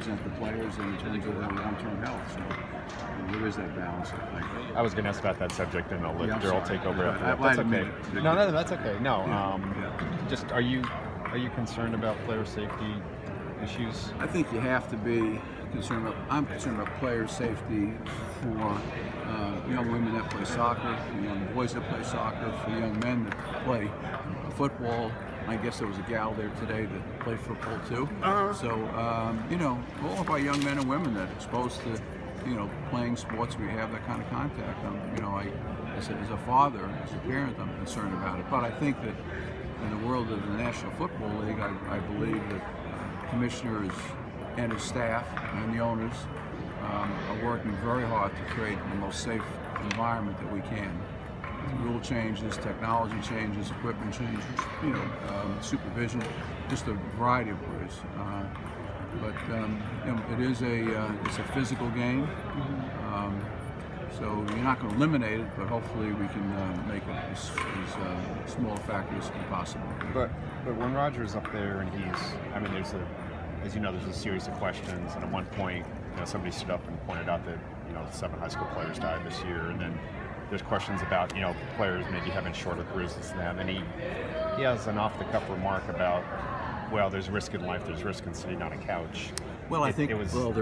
represent the players in terms of their long-term health. So there is that balance, I think. I was going to ask about that subject, and I'll let Daryl take over after that. I That's okay. didn't No, that's okay. No, Yeah. just are you concerned about player safety issues? I think you have to be concerned about. I'm concerned about player safety for young women that play soccer, for young boys that play soccer, for young men that play football. I guess there was a gal there today that played football too. So all of our young men and women that are exposed to playing sports, we have that kind of contact. As a father, as a parent, I'm concerned about it. But I think that in the world of the National Football League, I believe that commissioners and his staff and the owners are working very hard to create the most safe environment that we can. Rule changes, technology changes, equipment changes, supervision, just a variety of ways. But it is it's a physical game. So you're not going to eliminate it, but hopefully we can make it as small a factor as possible. But when Roger's up there and there's a series of questions, and at one point, somebody stood up and pointed out that 7 high school players died this year, and then there's questions about players maybe having shorter careers than them, and he has an off-the-cuff remark about, well, there's risk in life, there's risk in sitting on a couch. Well, I think there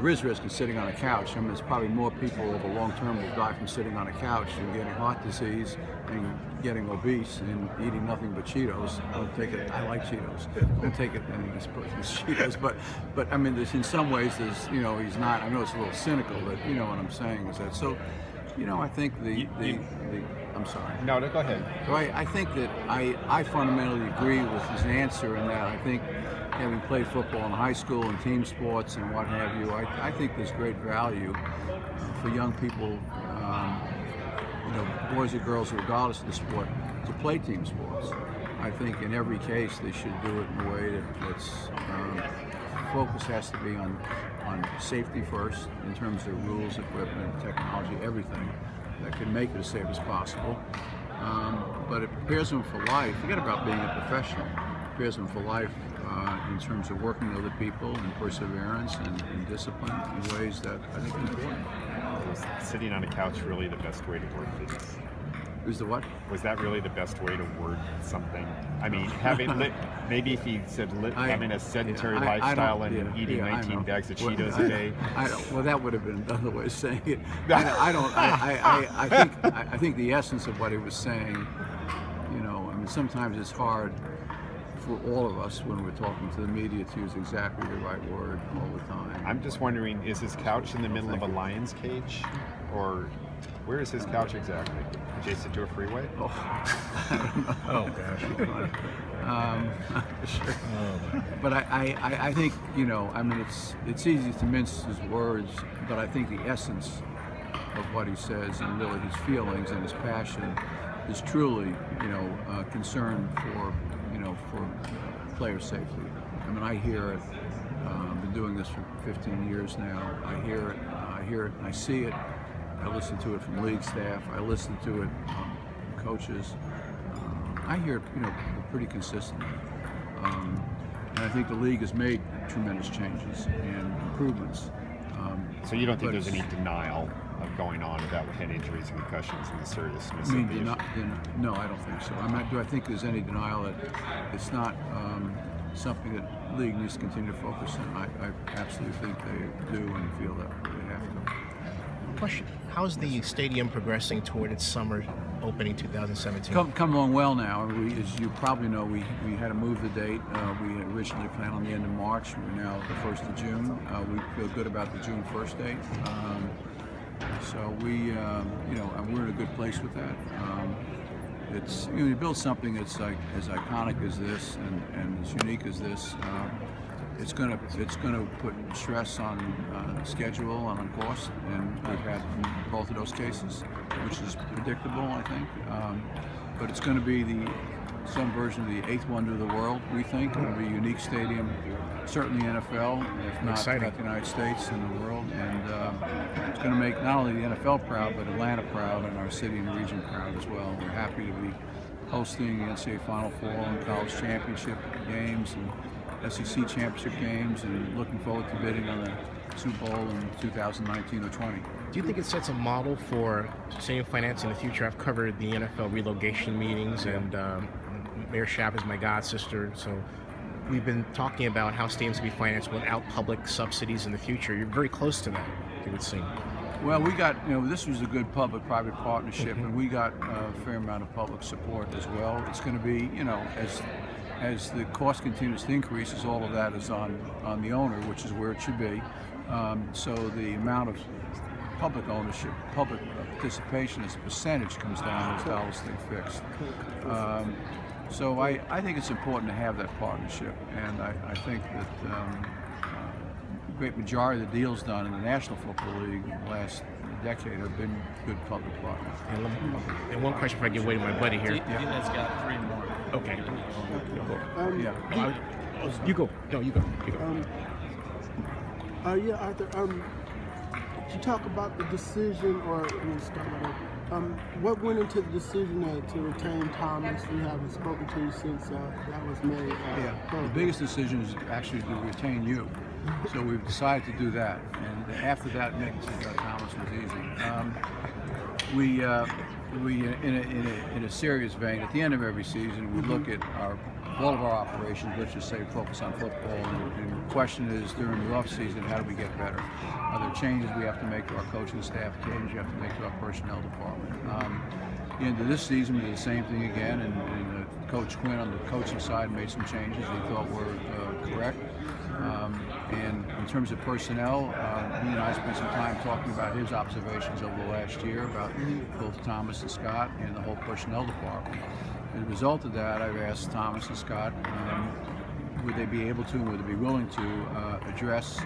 is risk in sitting on a couch. I mean, there's probably more people over long term will die from sitting on a couch than getting heart disease and getting obese and eating nothing but Cheetos. Don't take it. I like Cheetos. Don't take it any of this person's Cheetos. But I mean, there's in some ways there's he's not. I know it's a little cynical, but what I'm saying is that so. I think I'm sorry. No, go ahead. So I think that I fundamentally agree with his answer in that I think having played football in high school and team sports and what have you, I think there's great value for young people, boys or girls, regardless of the sport, to play team sports. I think in every case they should do it in a way that's focus has to be on safety first in terms of rules, equipment, technology, everything that can make it as safe as possible. But it prepares them for life. Forget about being a professional. It prepares them for life in terms of working with other people and perseverance and discipline in ways that I think are important. Was sitting on a couch really the best way to word things? Was the what? Was that really the best way to word something? I mean, maybe if he said having a sedentary lifestyle and eating 19 bags of Cheetos a day. Well, that would have been another way of saying it. I think the essence of what he was saying, sometimes it's hard for all of us when we're talking to the media to use exactly the right word all the time. I'm just wondering, is his couch in the middle of a lion's cage? Or where is his couch exactly? Adjacent to a freeway? Oh, I don't know. Oh, gosh. Sure. But I think, it's easy to mince his words, but I think the essence of what he says and really his feelings and his passion is truly, concern for player safety. I mean, I hear it. I've been doing this for 15 years now. I hear it, and I see it. I listen to it from league staff. I listen to it from coaches. I hear it, pretty consistently. And I think the league has made tremendous changes and improvements. So you don't think there's any denial of going on about head injuries and concussions and the seriousness of the issue? No, I don't think so. Do I think there's any denial that it's not something that the league needs to continue to focus on? I absolutely think they do and feel that they have to. Question: how's the stadium progressing toward its summer opening 2017? Come along well now. As you probably know, we had to move the date. We had originally planned on the end of March. We're now the 1st of June. We feel good about the June 1st date. So we're in a good place with that. It's you build something that's like as iconic as this and as unique as this. It's going to put stress on schedule and on cost, and we've had both of those cases, which is predictable, I think. But it's going to be some version of the 8th wonder of the world, we think. It'll be a unique stadium, certainly NFL, if not throughout the United States and the world. And it's going to make not only the NFL proud, but Atlanta proud and our city and region proud as well. We're happy to be hosting the NCAA Final Four and college championship games and SEC championship games and looking forward to bidding on the Super Bowl in 2019 or 20. Do you think it sets a model for stadium finance in the future? I've covered the NFL relocation meetings, and Mayor Schaaf is my god sister, so we've been talking about how stadiums can be financed without public subsidies in the future. You're very close to that, it would seem. Well, we got, this was a good public-private partnership, and we got a fair amount of public support as well. It's going to be, as the cost continues to increase, all of that is on the owner, which is where it should be. So the amount of public ownership, public participation as a percentage comes down as dollars stay fixed. So I think it's important to have that partnership, and I think that the great majority of the deals done in the National Football League in the last decade have been good public partners. And one question before I give way to my buddy here. Dina's got 3 more. Okay. Yeah. You go. No, you go. Yeah, Arthur. Could you talk about the decision, or we'll start with it. What went into the decision to retain Thomas? We haven't spoken to you since that was made. The biggest decision is actually to retain you. So we've decided to do that, and after that, making Thomas was easy. We in a serious vein, at the end of every season, we look at all of our operations. Let's just say focus on football, and the question is, during the off season, how do we get better? Are there changes we have to make to our coaching staff? Changes we have to make to our personnel department? Into this season, we did the same thing again, and Coach Quinn on the coaching side made some changes we thought were correct. And in terms of personnel, he and I spent some time talking about his observations over the last year about both Thomas and Scott and the whole personnel department. As a result of that, I've asked Thomas and Scott, would they be able to, and would they be willing to address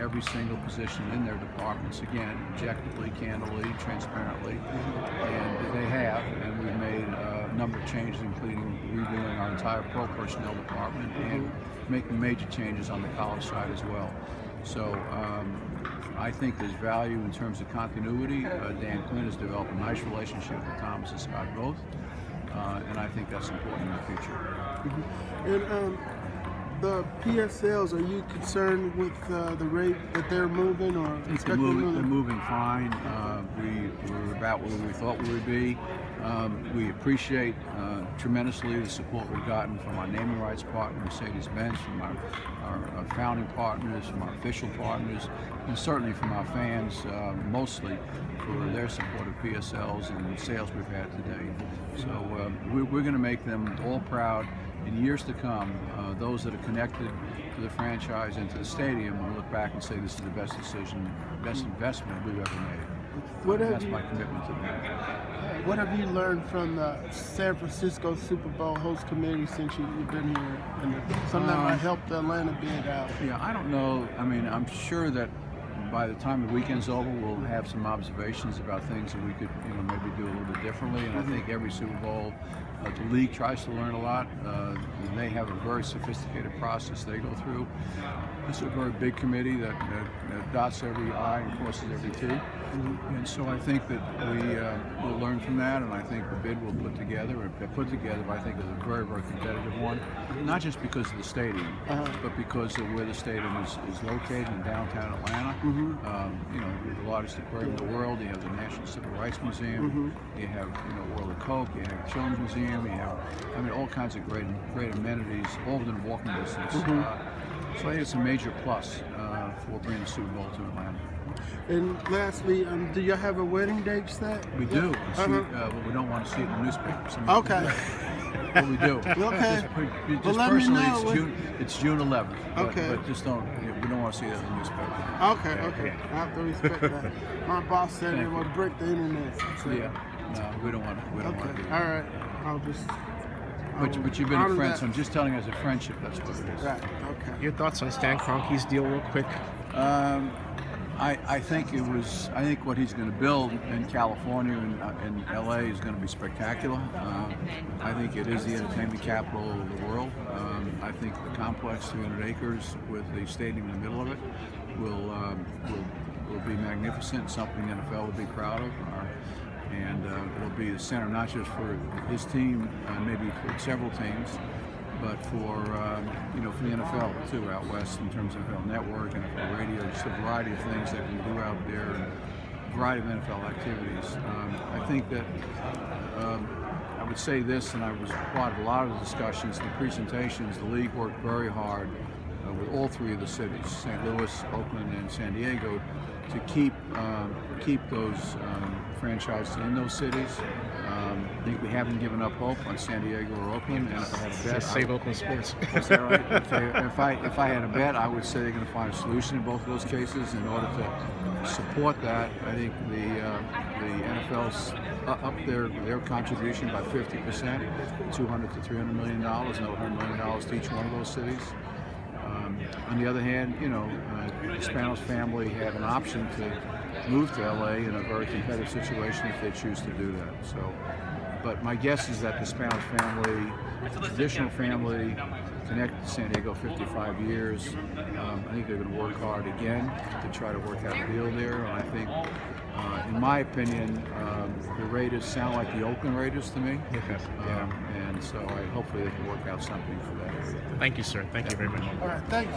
every single position in their departments, again, objectively, candidly, transparently, and they have, and we've made a number of changes, including redoing our entire pro personnel department and making major changes on the college side as well. So I think there's value in terms of continuity. Dan Quinn has developed a nice relationship with Thomas and Scott both, and I think that's important in the future. And the PSLs, are you concerned with the rate that they're moving, or They're moving fine. We're about where we thought we would be. We appreciate tremendously the support we've gotten from our naming rights partner, Mercedes-Benz, from our founding partners, from our official partners, and certainly from our fans, mostly for their support of PSLs and the sales we've had today. So we're going to make them all proud. In years to come, those that are connected to the franchise and to the stadium will look back and say this is the best decision, best investment we've ever made. That's my commitment to them. What have you learned from the San Francisco Super Bowl host committee since you've been here, and something that might help the Atlanta bid out? Yeah, I don't know. I mean, I'm sure that by the time the weekend's over, we'll have some observations about things that we could, maybe do a little bit differently. And I think every Super Bowl, the league tries to learn a lot. And they have a very sophisticated process they go through. It's a very big committee that dots every I and crosses every T. And so I think that we will learn from that, and I think the bid we'll put together, I think is a very, very competitive one. Not just because of the stadium, but because of where the stadium is located in downtown Atlanta. You're the largest aquarium in the world. You have the National Civil Rights Museum. You have, World of Coke. You have Children's Museum. You have, all kinds of great amenities, all within walking distance. So I think it's a major plus for bringing the Super Bowl to Atlanta. And lastly, do you have a wedding date set? We do. We don't want to see it in the newspapers. Okay. But we do. Okay. Just let me personally, know. it's June 11th. Okay. But just don't. We don't want to see that in the newspaper. Okay. I have to respect that. My boss said it would break the internet. So. Yeah. No, we don't want to. We don't want to do All that. right. I'll just. But you've been a friend, so I'm just telling you as a friendship, that's what it is. Right. Okay. Your thoughts on Stan Kroenke's deal, real quick? I think what he's going to build in California and LA is going to be spectacular. I think it is the entertainment capital of the world. I think the complex, 300 acres with the stadium in the middle of it, will be magnificent. Something the NFL will be proud of. And it'll be the center not just for his team, maybe for several teams, but for for the NFL too out west in terms of NFL Network, NFL Radio, just a variety of things that we do out there, and a variety of NFL activities. I think that I would say this, and I was part of a lot of the discussions and the presentations. The league worked very hard with all three of the cities, St. Louis, Oakland, and San Diego, to keep those franchises in those cities. I think we haven't given up hope on San Diego or Oakland, and if I had a bet, Save Oakland sports. is that right? If I had a bet, I would say they're going to find a solution in both of those cases. In order to support that, I think the NFL's up their contribution by 50%, $200 to $300 million, and $100 million to each one of those cities. On the other hand, the Spanos family have an option to move to LA in a very competitive situation if they choose to do that. So, but my guess is that the Spanos family, the traditional family, connected to San Diego 55 years. I think they're going to work hard again to try to work out a deal there. And I think, in my opinion, the Raiders sound like the Oakland Raiders to me. And so hopefully they can work out something for that area. Thank you, sir. Thank you very much. All right, thanks.